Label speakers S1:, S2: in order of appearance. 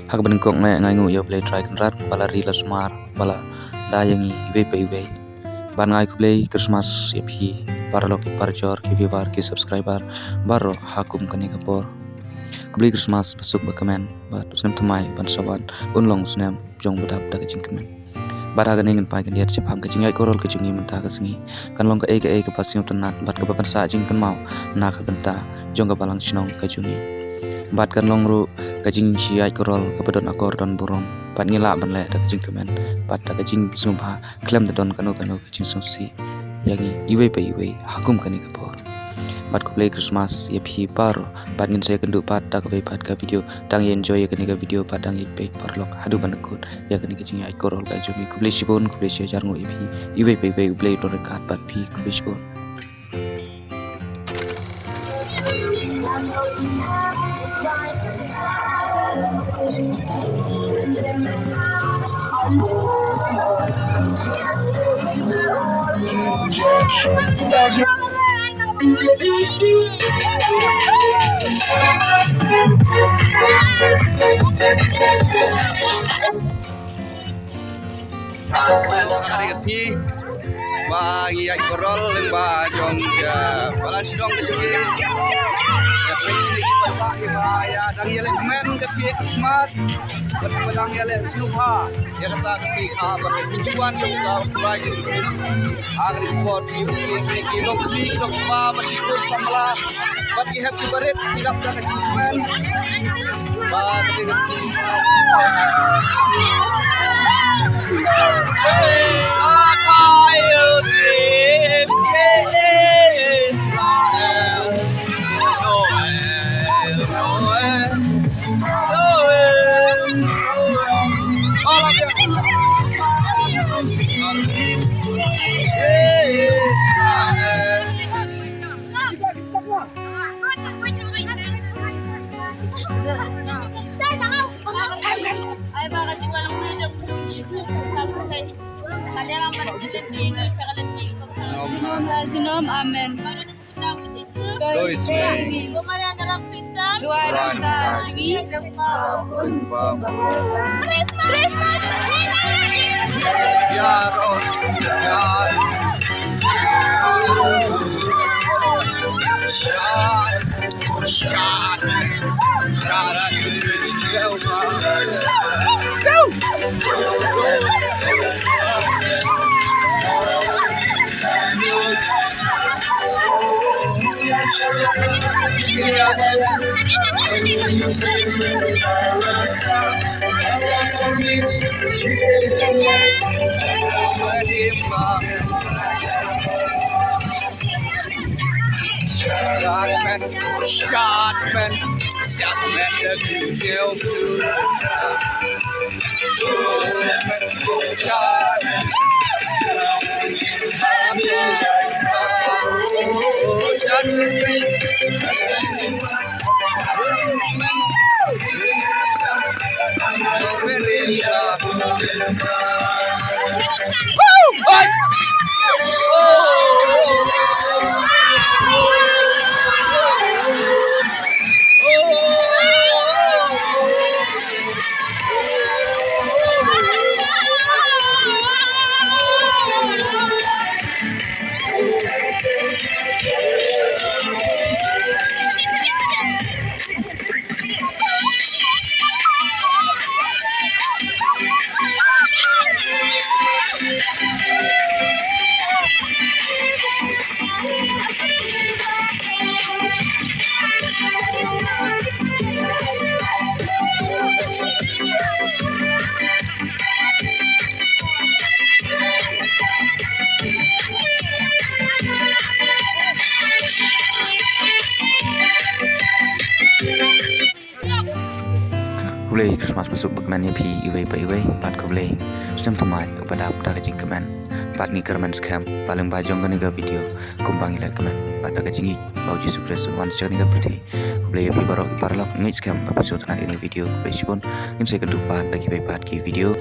S1: hak benengkok me ngai ngu yo play try kan rat bala rila smar bala da yangi iwe pe iwe ban ngai ku play Christmas ya phi parlok parjor ki viewer ki subscriber baro hakum kani kapor kubli Christmas besuk ba kamen ba tusnem thamai ban sawan unlong snem jong badap da kajing kamen bara ga nengen pai kan dia chep hang kajing ai korol kajing menta ka singi kan long ka e ka pasyong tanat bat ka ban sa jing kan mau na ka benta jong ka balang sinong kajungi bat kan long ru kajing si ai korol ka badon akor don burom bat ngila ban le da kajing kamen bat da kajing sumba klem da don kanu kajing sosi yangi iwe pe iwe hakum kani kapor bat ko play Christmas ya phi paro bat ngin saya kendu pat da ka pat ka video dang enjoy ka ni ka video pat dang pe parlok hadu banakut ya ka ni ka jingi ai korol ka jumi ko play sibon ko play share ngo ya phi iwe pe play do rekat pat phi ko play sibon
S2: Hari kasih bagi yang korol lembah jong ya balas dong kejungi ya ini kita bagi ya dang ya men kasih Christmas dang ya suha ya kata kasih kabar kasih juan yang kita bagi agri pot ini kilo kilo ba bertikur samla but you have to berit tidak ada kejuman bagi kasih
S3: Zinom, amen.
S2: Dois
S3: Christmas.
S2: ya roh ya syarat Shotman the kill
S1: Kublai Christmas besuk bakman ya phi iwe pa iwe pat kublai stem thamai badap da kajing kamen pat ni kerman scam paling bajong kan ga video kumbang ila kamen pat da kajing bauji sukses wan chani ga priti kublai ya phi barok parlok ngai scam episode na ini video kublai sibon ngin se kedupan lagi pat ki video